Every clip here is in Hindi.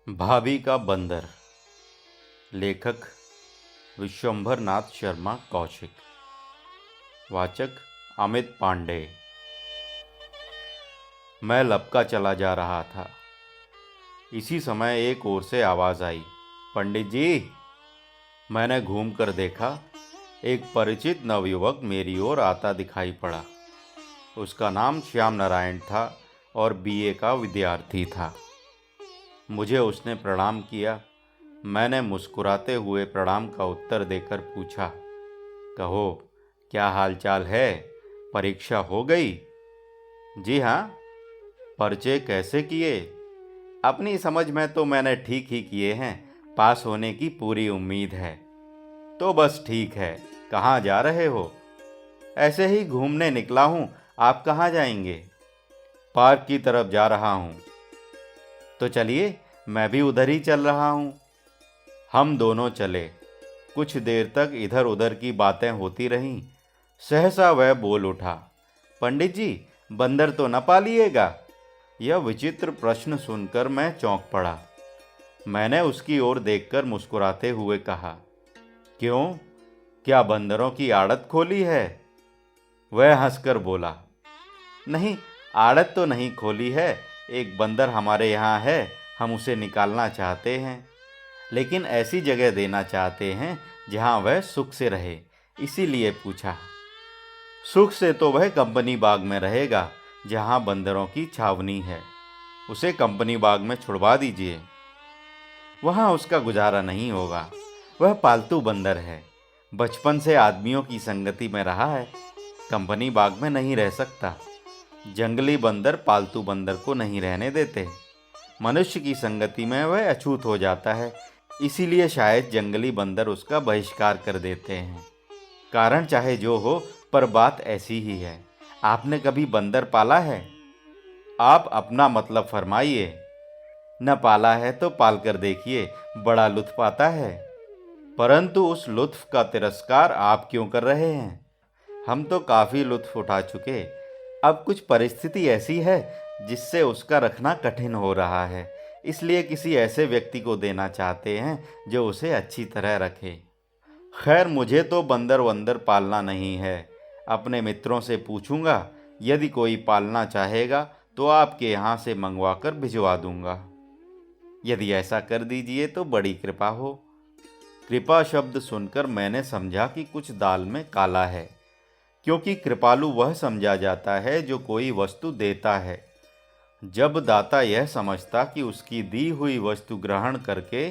भाभी का बंदर। लेखक विश्वंभर नाथ शर्मा कौशिक। वाचक अमित पांडे। मैं लपका चला जा रहा था। इसी समय एक ओर से आवाज आई, पंडित जी। मैंने घूम कर देखा, एक परिचित नवयुवक मेरी ओर आता दिखाई पड़ा। उसका नाम श्याम नारायण था और बीए का विद्यार्थी था। मुझे उसने प्रणाम किया। मैंने मुस्कुराते हुए प्रणाम का उत्तर देकर पूछा, कहो क्या हालचाल है, परीक्षा हो गई? जी हाँ। पर्चे कैसे किए? अपनी समझ में तो मैंने ठीक ही किए हैं, पास होने की पूरी उम्मीद है। तो बस ठीक है। कहाँ जा रहे हो? ऐसे ही घूमने निकला हूँ। आप कहाँ जाएंगे? पार्क की तरफ जा रहा हूँ। तो चलिए, मैं भी उधर ही चल रहा हूँ। हम दोनों चले। कुछ देर तक इधर उधर की बातें होती रहीं। सहसा वह बोल उठा, पंडित जी, बंदर तो न पालिएगा? यह विचित्र प्रश्न सुनकर मैं चौंक पड़ा। मैंने उसकी ओर देखकर मुस्कुराते हुए कहा, क्यों, क्या बंदरों की आड़त खोली है? वह हंसकर बोला, नहीं, आड़त तो नहीं खोली है। एक बंदर हमारे यहाँ है, हम उसे निकालना चाहते हैं, लेकिन ऐसी जगह देना चाहते हैं जहाँ वह सुख से रहे, इसीलिए पूछा। सुख से तो वह कंपनी बाग में रहेगा, जहाँ बंदरों की छावनी है। उसे कंपनी बाग में छुड़वा दीजिए। वहाँ उसका गुजारा नहीं होगा। वह पालतू बंदर है, बचपन से आदमियों की संगति में रहा है, कंपनी बाग में नहीं रह सकता। जंगली बंदर पालतू बंदर को नहीं रहने देते। मनुष्य की संगति में वह अछूत हो जाता है, इसीलिए शायद जंगली बंदर उसका बहिष्कार कर देते हैं। कारण चाहे जो हो, पर बात ऐसी ही है। आपने कभी बंदर पाला है? आप अपना मतलब फरमाइए। न पाला है तो पाल कर देखिए, बड़ा लुत्फ आता है। परंतु उस लुत्फ का तिरस्कार आप क्यों कर रहे हैं? हम तो काफ़ी लुत्फ उठा चुके। अब कुछ परिस्थिति ऐसी है जिससे उसका रखना कठिन हो रहा है, इसलिए किसी ऐसे व्यक्ति को देना चाहते हैं जो उसे अच्छी तरह रखे। खैर, मुझे तो बंदर वंदर पालना नहीं है। अपने मित्रों से पूछूंगा, यदि कोई पालना चाहेगा तो आपके यहाँ से मंगवा कर भिजवा दूंगा। यदि ऐसा कर दीजिए तो बड़ी कृपा हो। कृपा शब्द सुनकर मैंने समझा कि कुछ दाल में काला है, क्योंकि कृपालु वह समझा जाता है जो कोई वस्तु देता है। जब दाता यह समझता कि उसकी दी हुई वस्तु ग्रहण करके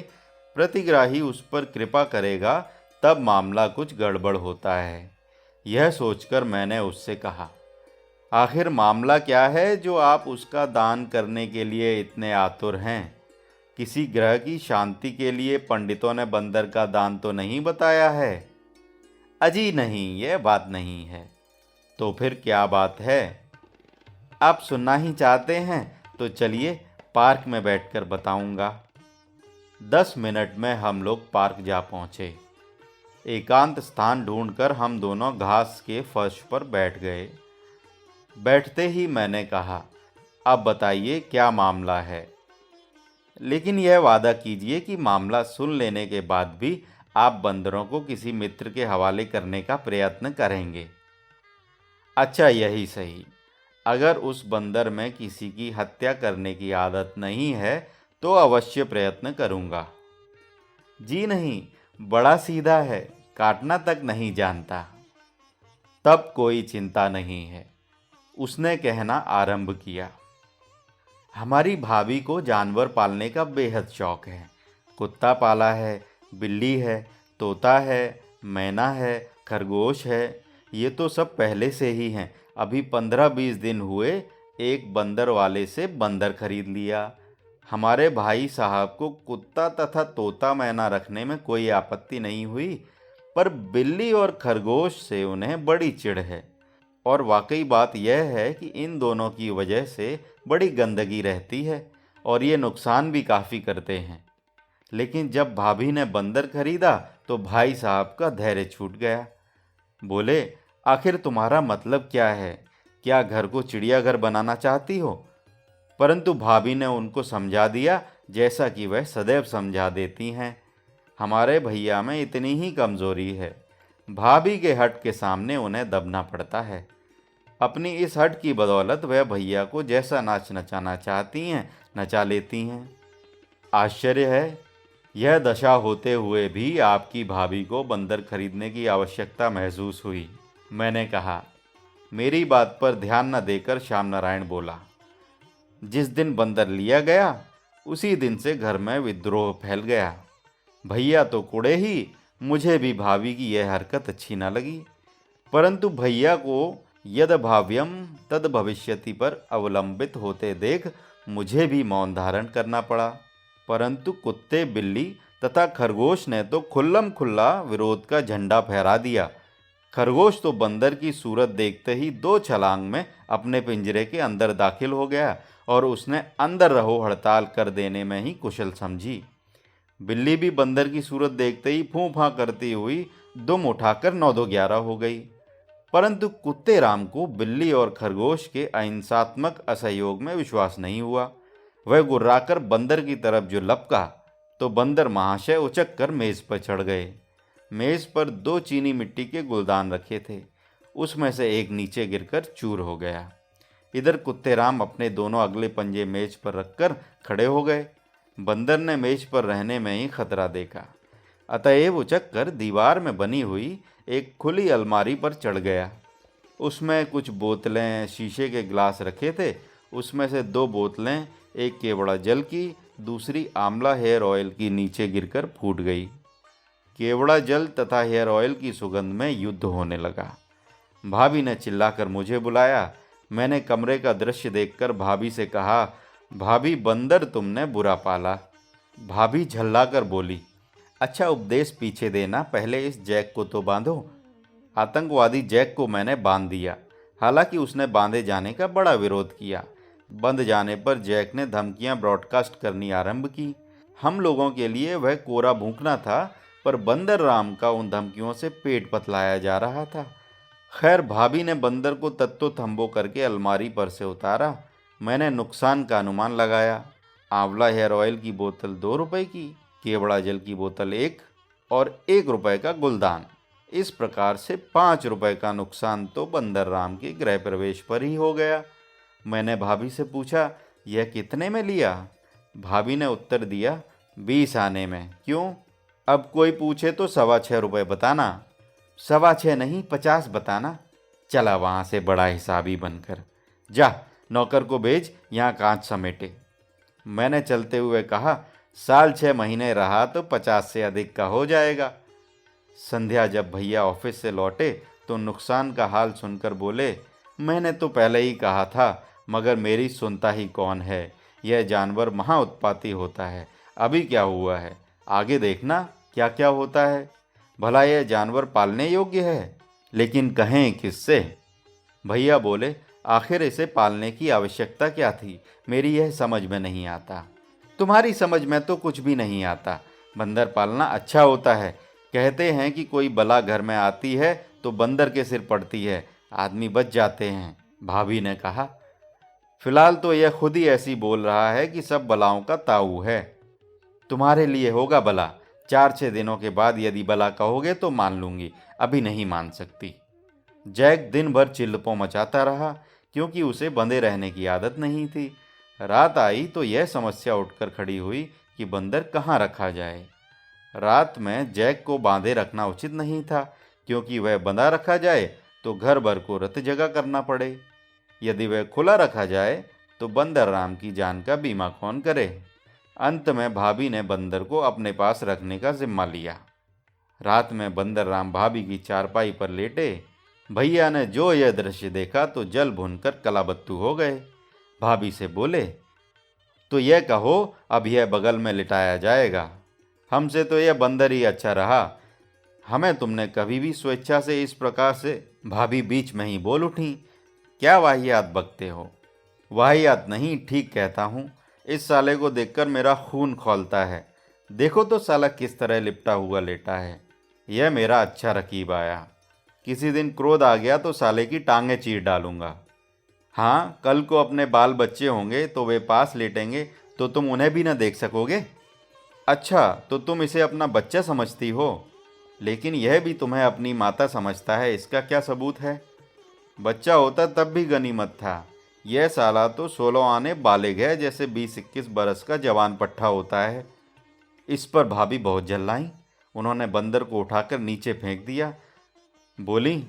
प्रतिग्राही उस पर कृपा करेगा, तब मामला कुछ गड़बड़ होता है। यह सोचकर मैंने उससे कहा, आखिर मामला क्या है जो आप उसका दान करने के लिए इतने आतुर हैं? किसी ग्रह की शांति के लिए पंडितों ने बंदर का दान तो नहीं बताया है? अजी नहीं, यह बात नहीं है। तो फिर क्या बात है? आप सुनना ही चाहते हैं तो चलिए, पार्क में बैठकर बताऊंगा। 10 मिनट में हम लोग पार्क जा पहुंचे। एकांत स्थान ढूंढकर हम दोनों घास के फर्श पर बैठ गए। बैठते ही मैंने कहा, अब बताइए क्या मामला है, लेकिन यह वादा कीजिए कि मामला सुन लेने के बाद भी आप बंदरों को किसी मित्र के हवाले करने का प्रयत्न करेंगे। अच्छा, यही सही। अगर उस बंदर में किसी की हत्या करने की आदत नहीं है तो अवश्य प्रयत्न करूंगा। जी नहीं, बड़ा सीधा है, काटना तक नहीं जानता। तब कोई चिंता नहीं है। उसने कहना आरंभ किया, हमारी भाभी को जानवर पालने का बेहद शौक है। कुत्ता पाला है, बिल्ली है, तोता है, मैना है, खरगोश है। ये तो सब पहले से ही हैं। अभी 15-20 दिन हुए एक बंदर वाले से बंदर खरीद लिया। हमारे भाई साहब को कुत्ता तथा तोता मैना रखने में कोई आपत्ति नहीं हुई, पर बिल्ली और खरगोश से उन्हें बड़ी चिढ़ है। और वाकई बात यह है कि इन दोनों की वजह से बड़ी गंदगी रहती है और ये नुकसान भी काफ़ी करते हैं। लेकिन जब भाभी ने बंदर खरीदा तो भाई साहब का धैर्य छूट गया। बोले, आखिर तुम्हारा मतलब क्या है? क्या घर को चिड़ियाघर बनाना चाहती हो? परंतु भाभी ने उनको समझा दिया जैसा कि वह सदैव समझा देती हैं। हमारे भैया में इतनी ही कमजोरी है, भाभी के हट के सामने उन्हें दबना पड़ता है। अपनी इस हट की बदौलत वह भैया को जैसा नाच नचाना चाहती हैं नचा लेती हैं। आश्चर्य है, यह दशा होते हुए भी आपकी भाभी को बंदर खरीदने की आवश्यकता महसूस हुई। मैंने कहा। मेरी बात पर ध्यान न देकर श्याम नारायण बोला, जिस दिन बंदर लिया गया उसी दिन से घर में विद्रोह फैल गया। भैया तो कुड़े ही, मुझे भी भाभी की यह हरकत अच्छी न लगी, परंतु भैया को यद भाव्यम तद भविष्यति पर अवलंबित होते देख मुझे भी मौन धारण करना पड़ा। परंतु कुत्ते, बिल्ली तथा खरगोश ने तो खुल्लम खुल्ला विरोध का झंडा फहरा दिया। खरगोश तो बंदर की सूरत देखते ही 2 छलांग में अपने पिंजरे के अंदर दाखिल हो गया और उसने अंदर रहो हड़ताल कर देने में ही कुशल समझी। बिल्ली भी बंदर की सूरत देखते ही फूं फां करती हुई दुम उठाकर 9-2-11 हो गई। परंतु कुत्ते राम को बिल्ली और खरगोश के अहिंसात्मक असहयोग में विश्वास नहीं हुआ। वह गुर्राकर बंदर की तरफ जो लपका तो बंदर महाशय उचक कर मेज पर चढ़ गए। मेज पर 2 चीनी मिट्टी के गुलदान रखे थे, उसमें से एक नीचे गिरकर चूर हो गया। इधर कुत्ते राम अपने दोनों अगले पंजे मेज पर रखकर खड़े हो गए। बंदर ने मेज पर रहने में ही खतरा देखा, अतएव उचक कर दीवार में बनी हुई एक खुली अलमारी पर चढ़ गया। उसमें कुछ बोतलें, शीशे के गिलास रखे थे। उसमें से 2 बोतलें, एक केवड़ा जल की, दूसरी आंवला हेयर ऑयल की, नीचे गिरकर फूट गई। केवड़ा जल तथा हेयर ऑयल की सुगंध में युद्ध होने लगा। भाभी ने चिल्लाकर मुझे बुलाया। मैंने कमरे का दृश्य देखकर भाभी से कहा, भाभी, बंदर तुमने बुरा पाला। भाभी झल्लाकर बोली, अच्छा उपदेश पीछे देना, पहले इस जैक को तो बांधो। आतंकवादी जैक को मैंने बांध दिया, हालांकि उसने बांधे जाने का बड़ा विरोध किया। बंध जाने पर जैक ने धमकियां ब्रॉडकास्ट करनी आरंभ की। हम लोगों के लिए वह कोरा भूखना था, पर बंदर राम का उन धमकियों से पेट पतलाया जा रहा था। खैर, भाभी ने बंदर को तत्तो थम्बो करके अलमारी पर से उतारा। मैंने नुकसान का अनुमान लगाया। आंवला हेयर ऑयल की बोतल 2 रुपए की, केवड़ा जल की बोतल 1 और 1 रुपए का गुलदान। इस प्रकार से 5 रुपए का नुकसान तो बंदर राम के गृह प्रवेश पर ही हो गया। मैंने भाभी से पूछा, यह कितने में लिया? भाभी ने उत्तर दिया, 20 आने में। क्यों? अब कोई पूछे तो 6.25 रुपये बताना। 6.25 नहीं, 50 बताना। चला वहाँ से बड़ा हिसाबी बनकर। जा, नौकर को भेज, यहाँ कांच समेटे। मैंने चलते हुए कहा, 6.5 महीने रहा तो 50 से अधिक का हो जाएगा। संध्या जब भैया ऑफिस से लौटे तो नुकसान का हाल सुनकर बोले, मैंने तो पहले ही कहा था, मगर मेरी सुनता ही कौन है। यह जानवर महा उत्पाती होता है। अभी क्या हुआ है, आगे देखना क्या क्या होता है। भला यह जानवर पालने योग्य है, लेकिन कहें किससे? भैया बोले, आखिर इसे पालने की आवश्यकता क्या थी, मेरी यह समझ में नहीं आता। तुम्हारी समझ में तो कुछ भी नहीं आता। बंदर पालना अच्छा होता है। कहते हैं कि कोई बला घर में आती है तो बंदर के सिर पड़ती है, आदमी बच जाते हैं। भाभी ने कहा, फिलहाल तो यह खुद ही ऐसी बोल रहा है कि सब बलाओं का ताऊ है। तुम्हारे लिए होगा भला। 4-6 दिनों के बाद यदि भला कहोगे तो मान लूंगी, अभी नहीं मान सकती। जैक दिन भर चिल्लपों मचाता रहा, क्योंकि उसे बंधे रहने की आदत नहीं थी। रात आई तो यह समस्या उठकर खड़ी हुई कि बंदर कहाँ रखा जाए। रात में जैक को बांधे रखना उचित नहीं था, क्योंकि वह बंधा रखा जाए तो घर भर को रत जगह करना पड़े। यदि वह खुला रखा जाए तो बंदर राम की जान का बीमा कौन करे। अंत में भाभी ने बंदर को अपने पास रखने का जिम्मा लिया। रात में बंदर राम भाभी की चारपाई पर लेटे। भैया ने जो यह दृश्य देखा तो जल भुनकर कलाबत्तू हो गए। भाभी से बोले, तो यह कहो अब यह बगल में लिटाया जाएगा। हमसे तो यह बंदर ही अच्छा रहा, हमें तुमने कभी भी स्वेच्छा से इस प्रकार से। भाभी बीच में ही बोल उठी, क्या वाहियात बकते हो? वाहियात नहीं, ठीक कहता हूँ। इस साले को देखकर मेरा खून खौलता है। देखो तो साला किस तरह लिपटा हुआ लेटा है। यह मेरा अच्छा रकीब आया। किसी दिन क्रोध आ गया तो साले की टांगें चीर डालूंगा। हाँ, कल को अपने बाल बच्चे होंगे तो वे पास लेटेंगे तो तुम उन्हें भी न देख सकोगे? अच्छा, तो तुम इसे अपना बच्चा समझती हो, लेकिन यह भी तुम्हें अपनी माता समझता है, इसका क्या सबूत है? बच्चा होता तब भी गनीमत था। यह साला तो 16 आने बालिग है, जैसे 20-21 बरस का जवान पट्ठा होता है। इस पर भाभी बहुत जल्लाईं। उन्होंने बंदर को उठाकर नीचे फेंक दिया। बोली,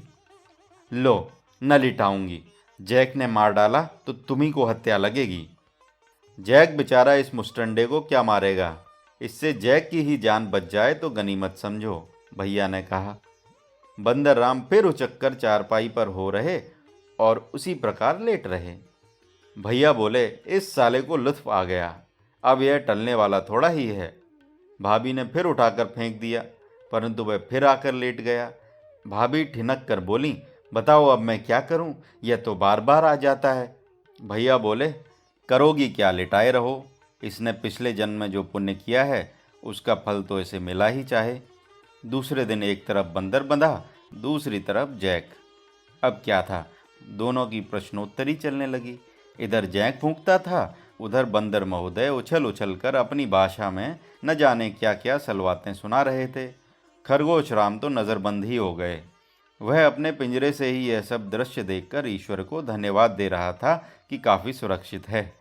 लो, न लिटाऊंगी। जैक ने मार डाला तो तुम्ही को हत्या लगेगी। जैक बेचारा इस मुस्टंडे को क्या मारेगा? इससे जैक की ही जान बच जाए तो गनीमत समझो, भैया ने कहा। बंदर राम फिर उचक्कर चारपाई पर हो रहे और उसी प्रकार लेट रहे। भैया बोले, इस साले को लुत्फ आ गया, अब यह टलने वाला थोड़ा ही है। भाभी ने फिर उठाकर फेंक दिया, परंतु वह फिर आकर लेट गया। भाभी ठिनक कर बोली, बताओ अब मैं क्या करूं? यह तो बार बार आ जाता है। भैया बोले, करोगी क्या, लिटाए रहो। इसने पिछले जन्म में जो पुण्य किया है उसका फल तो इसे मिला ही चाहे। दूसरे दिन एक तरफ बंदर बंधा, दूसरी तरफ जैक। अब क्या था, दोनों की प्रश्नोत्तरी चलने लगी। इधर जैक फूंकता था, उधर बंदर महोदय उछल उछल कर अपनी भाषा में न जाने क्या क्या सलवातें सुना रहे थे। खरगोश राम तो नज़रबंद ही हो गए। वह अपने पिंजरे से ही यह सब दृश्य देखकर ईश्वर को धन्यवाद दे रहा था कि काफ़ी सुरक्षित है।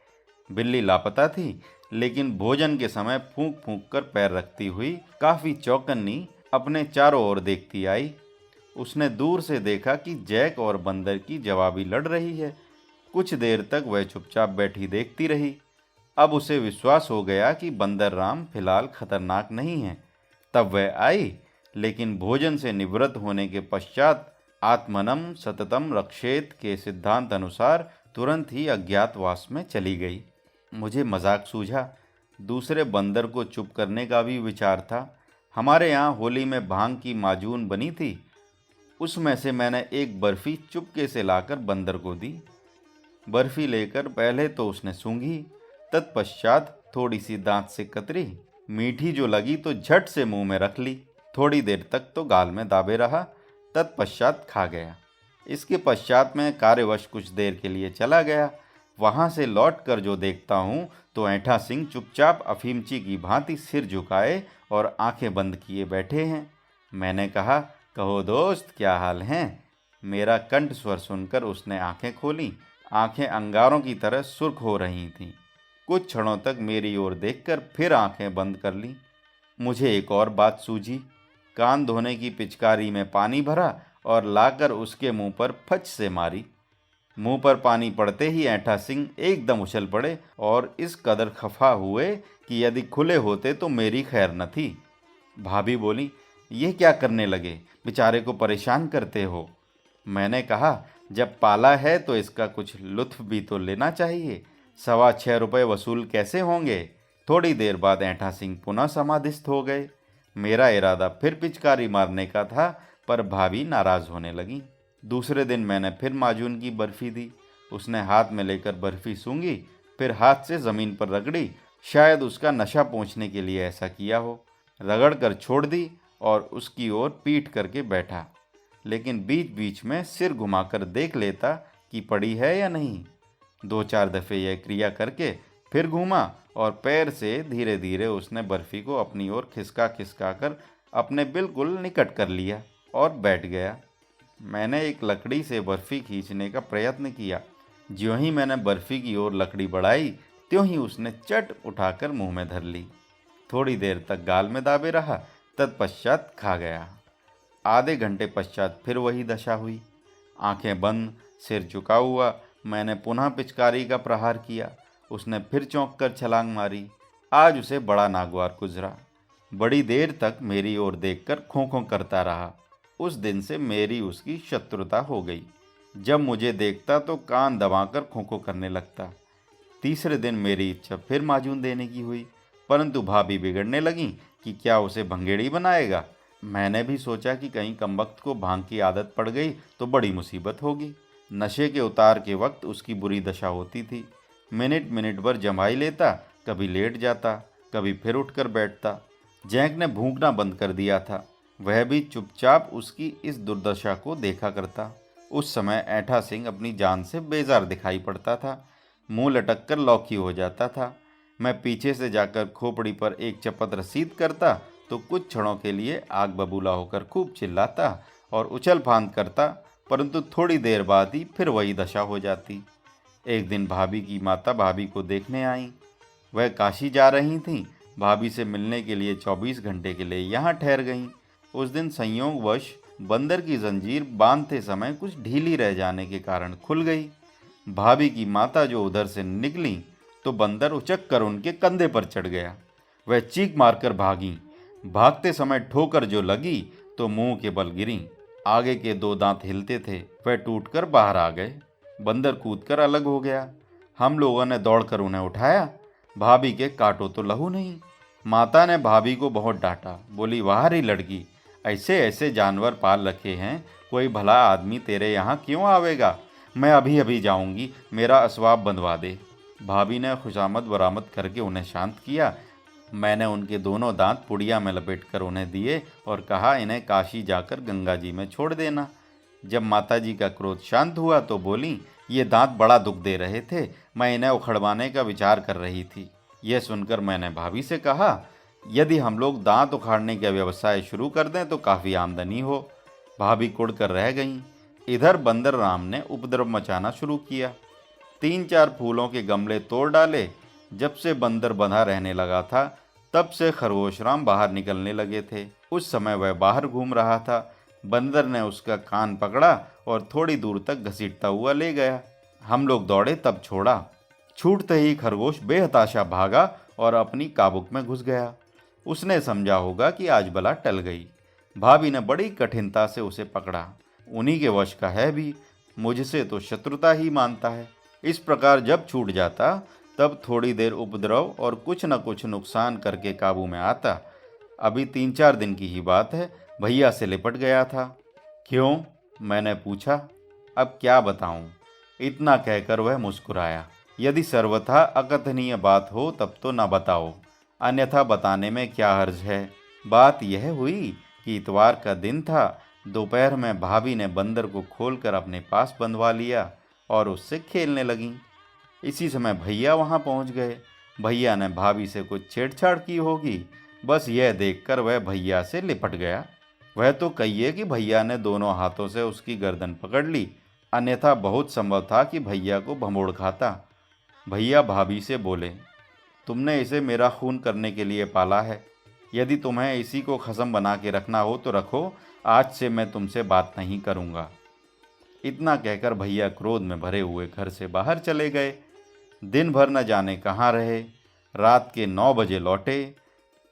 बिल्ली लापता थी, लेकिन भोजन के समय फूंक फूंक कर पैर रखती हुई काफ़ी चौकन्नी अपने चारों ओर देखती आई। उसने दूर से देखा कि जैक और बंदर की जवाबी लड़ रही है। कुछ देर तक वह चुपचाप बैठी देखती रही। अब उसे विश्वास हो गया कि बंदर राम फिलहाल खतरनाक नहीं है। तब वह आई, लेकिन भोजन से निवृत्त होने के पश्चात आत्मनम सततम रक्षेत के सिद्धांत अनुसार तुरंत ही अज्ञातवास में चली गई। मुझे मजाक सूझा। दूसरे बंदर को चुप करने का भी विचार था। हमारे यहाँ होली में भांग की माजून बनी थी, उसमें से मैंने एक बर्फी चुपके से लाकर बंदर को दी। बर्फी लेकर पहले तो उसने सूंघी, तत्पश्चात थोड़ी सी दांत से कतरी। मीठी जो लगी तो झट से मुंह में रख ली। थोड़ी देर तक तो गाल में दाबे रहा, तत्पश्चात खा गया। इसके पश्चात मैं कार्यवश कुछ देर के लिए चला गया। वहां से लौटकर जो देखता हूँ तो ऐंठा सिंह चुपचाप अफीमची की भांति सिर झुकाए और आंखें बंद किए बैठे हैं। मैंने कहा, कहो दोस्त, क्या हाल हैं? मेरा कंठ स्वर सुनकर उसने आंखें खोली। आंखें अंगारों की तरह सुर्ख हो रही थीं। कुछ क्षणों तक मेरी ओर देखकर फिर आंखें बंद कर लीं। मुझे एक और बात सूझी। कान धोने की पिचकारी में पानी भरा और लाकर उसके मुंह पर फच से मारी। मुंह पर पानी पड़ते ही ऐंठा सिंह एकदम उछल पड़े और इस कदर खफा हुए कि यदि खुले होते तो मेरी खैर न थी। भाभी बोली, ये क्या करने लगे, बेचारे को परेशान करते हो। मैंने कहा, जब पाला है तो इसका कुछ लुत्फ भी तो लेना चाहिए। 6.25 रुपये वसूल कैसे होंगे? थोड़ी देर बाद ऐंठा सिंह पुनः समाधिस्थ हो गए। मेरा इरादा फिर पिचकारी मारने का था, पर भाभी नाराज होने लगी। दूसरे दिन मैंने फिर माजून की बर्फी दी। उसने हाथ में लेकर बर्फी सूंघी, फिर हाथ से ज़मीन पर रगड़ी। शायद उसका नशा पहुँचने के लिए ऐसा किया हो। रगड़ कर छोड़ दी और उसकी ओर पीठ करके बैठा, लेकिन बीच बीच में सिर घुमाकर देख लेता कि पड़ी है या नहीं। 2-4 दफ़े यह क्रिया करके फिर घूमा और पैर से धीरे धीरे उसने बर्फी को अपनी ओर खिसका खिसका कर अपने बिल्कुल निकट कर लिया और बैठ गया। मैंने एक लकड़ी से बर्फी खींचने का प्रयत्न किया। ज्यों ही मैंने बर्फी की ओर लकड़ी बढ़ाई, त्यों ही उसने चट उठाकर मुंह में धर ली। थोड़ी देर तक गाल में दाबे रहा, तत्पश्चात खा गया। आधे घंटे पश्चात फिर वही दशा हुई। आंखें बंद, सिर झुका हुआ, मैंने पुनः पिचकारी का प्रहार किया। उसने फिर चौंक कर छलांग मारी। आज उसे बड़ा नागवार गुजरा। बड़ी देर तक मेरी ओर देखकर खों खों करता रहा। उस दिन से मेरी उसकी शत्रुता हो गई। जब मुझे देखता तो कान दबाकर खों खों करने लगता। तीसरे दिन मेरी इच्छा फिर माजून देने की हुई, परंतु भाभी बिगड़ने लगी कि क्या उसे भंगेड़ी बनाएगा। मैंने भी सोचा कि कहीं कमबख्त को भांग की आदत पड़ गई तो बड़ी मुसीबत होगी। नशे के उतार के वक्त उसकी बुरी दशा होती थी। मिनट मिनट भर जमाई लेता, कभी लेट जाता, कभी फिर उठकर बैठता। जैक ने भूखना बंद कर दिया था। वह भी चुपचाप उसकी इस दुर्दशा को देखा करता। उस समय ऐंठा सिंह अपनी जान से बेजार दिखाई पड़ता था। मुंह लटक कर लौकी हो जाता था। मैं पीछे से जाकर खोपड़ी पर एक चपत रसीद करता तो कुछ क्षणों के लिए आग बबूला होकर खूब चिल्लाता और उछल फांद करता, परंतु थोड़ी देर बाद ही फिर वही दशा हो जाती। एक दिन भाभी की माता भाभी को देखने आई। वह काशी जा रही थीं। भाभी से मिलने के लिए 24 घंटे के लिए यहाँ ठहर गईं। उस दिन संयोगवश बंदर की जंजीर बांधते समय कुछ ढीली रह जाने के कारण खुल गई। भाभी की माता जो उधर से निकली तो बंदर उचक कर उनके कंधे पर चढ़ गया। वह चीख मारकर भागी। भागते समय ठोकर जो लगी तो मुंह के बल गिरी। आगे के 2 दांत हिलते थे, वह टूटकर बाहर आ गए। बंदर कूदकर अलग हो गया। हम लोगों ने दौड़कर उन्हें उठाया। भाभी के काटो तो लहू नहीं। माता ने भाभी को बहुत डांटा। बोली, वाह रे लड़की, ऐसे ऐसे जानवर पाल रखे हैं, कोई भला आदमी तेरे यहाँ क्यों आवेगा? मैं अभी अभी जाऊंगी, मेरा असवाब बंधवा दे। भाभी ने खुशामद बरामद करके उन्हें शांत किया। मैंने उनके दोनों दांत पुड़िया में लपेटकर उन्हें दिए और कहा, इन्हें काशी जाकर गंगा जी में छोड़ देना। जब माताजी का क्रोध शांत हुआ तो बोली, ये दांत बड़ा दुख दे रहे थे, मैं इन्हें उखड़वाने का विचार कर रही थी। यह सुनकर मैंने भाभी से कहा, यदि हम लोग दांत उखाड़ने का व्यवसाय शुरू कर दें तो काफ़ी आमदनी हो। भाभी कुड़ कर रह गईं। इधर बंदर राम ने उपद्रव मचाना शुरू किया। 3-4 फूलों के गमले तोड़ डाले। जब से बंदर बंधा रहने लगा था तब से खरगोश राम बाहर निकलने लगे थे। उस समय वह बाहर घूम रहा था। बंदर ने उसका कान पकड़ा और थोड़ी दूर तक घसीटता हुआ ले गया। हम लोग दौड़े तब छोड़ा। छूटते ही खरगोश बेहताशा भागा और अपनी काबुक में घुस गया। उसने समझा होगा कि आज बला टल गई। भाभी ने बड़ी कठिनता से उसे पकड़ा। उन्हीं के वश का है भी, मुझसे तो शत्रुता ही मानता है। इस प्रकार जब छूट जाता तब थोड़ी देर उपद्रव और कुछ न कुछ नुकसान करके काबू में आता। अभी 3-4 दिन की ही बात है, भैया से लिपट गया था। क्यों? मैंने पूछा। अब क्या बताऊं? इतना कहकर वह मुस्कुराया। यदि सर्वथा अकथनीय बात हो तब तो न बताओ, अन्यथा बताने में क्या हर्ज है। बात यह हुई कि इतवार का दिन था। दोपहर में भाभी ने बंदर को खोलकर अपने पास बंधवा लिया और उससे खेलने लगीं। इसी समय भैया वहां पहुंच गए। भैया ने भाभी से कुछ छेड़छाड़ की होगी, बस यह देखकर वह भैया से लिपट गया। वह तो कहिए कि भैया ने दोनों हाथों से उसकी गर्दन पकड़ ली, अन्यथा बहुत संभव था कि भैया को भमोड़ खाता। भैया भाभी से बोले, तुमने इसे मेरा खून करने के लिए पाला है। यदि तुम्हें इसी को खसम बना के रखना हो तो रखो, आज से मैं तुमसे बात नहीं करूँगा। इतना कहकर भैया क्रोध में भरे हुए घर से बाहर चले गए। दिन भर न जाने कहाँ रहे। रात के 9 बजे लौटे।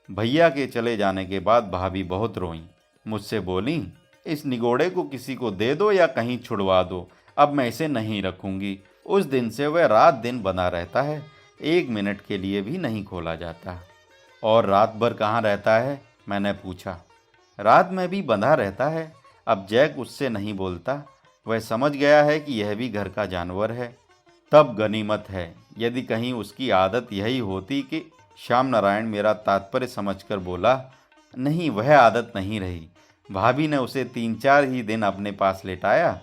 भैया के चले जाने के बाद भाभी बहुत रोईं। मुझसे बोली, इस निगोड़े को किसी को दे दो या कहीं छुड़वा दो, अब मैं इसे नहीं रखूंगी। उस दिन से वह रात दिन बना रहता है, 1 मिनट के लिए भी नहीं खोला जाता। और रात भर कहाँ रहता है? मैंने पूछा। रात में भी बंधा रहता है। अब जैक उससे नहीं बोलता। वह समझ गया है कि यह भी घर का जानवर है। तब गनीमत है, यदि कहीं उसकी आदत यही होती कि श्याम नारायण मेरा तात्पर्य समझकर बोला। नहीं, वह आदत नहीं रही। भाभी ने उसे 3-4 ही दिन अपने पास लेटाया।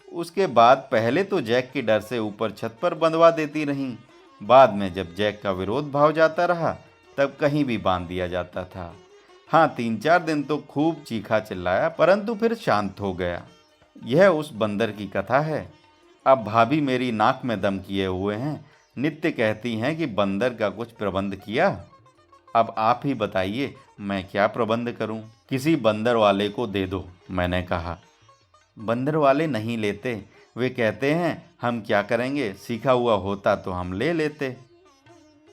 उसके बाद पहले तो जैक के डर से ऊपर छत पर बंधवा देती रहीं। बाद में जब जैक का विरोध भाव जाता रहा तब कहीं भी बांध दिया जाता था। हाँ, 3-4 दिन तो खूब चीखा चिल्लाया, परंतु फिर शांत हो गया। यह उस बंदर की कथा है। अब भाभी मेरी नाक में दम किए हुए हैं। नित्य कहती हैं कि बंदर का कुछ प्रबंध किया। अब आप ही बताइए, मैं क्या प्रबंध करूं? किसी बंदर वाले को दे दो, मैंने कहा। बंदर वाले नहीं लेते। वे कहते हैं, हम क्या करेंगे, सीखा हुआ होता तो हम ले लेते।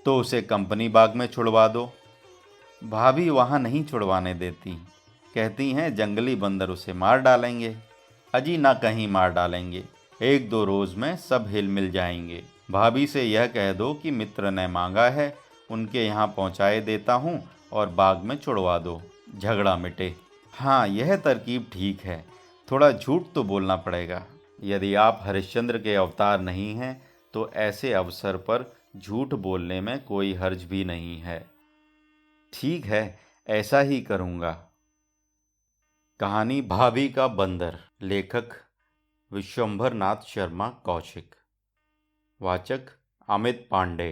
तो उसे कंपनी बाग में छुड़वा दो। भाभी वहाँ नहीं छुड़वाने देती। कहती हैं जंगली बंदर उसे मार डालेंगे। अजी ना, कहीं मार डालेंगे, 1-2 रोज में सब हिल मिल जाएंगे। भाभी से यह कह दो कि मित्र ने मांगा है, उनके यहाँ पहुँचाए देता हूँ और बाग में छुड़वा दो, झगड़ा मिटे। हाँ, यह तरकीब ठीक है। थोड़ा झूठ तो बोलना पड़ेगा। यदि आप हरिश्चंद्र के अवतार नहीं हैं तो ऐसे अवसर पर झूठ बोलने में कोई हर्ज भी नहीं है। ठीक है, ऐसा ही करूँगा। कहानी भाभी का बंदर। लेखक विश्वंभर नाथ शर्मा कौशिक। वाचक अमित पांडे।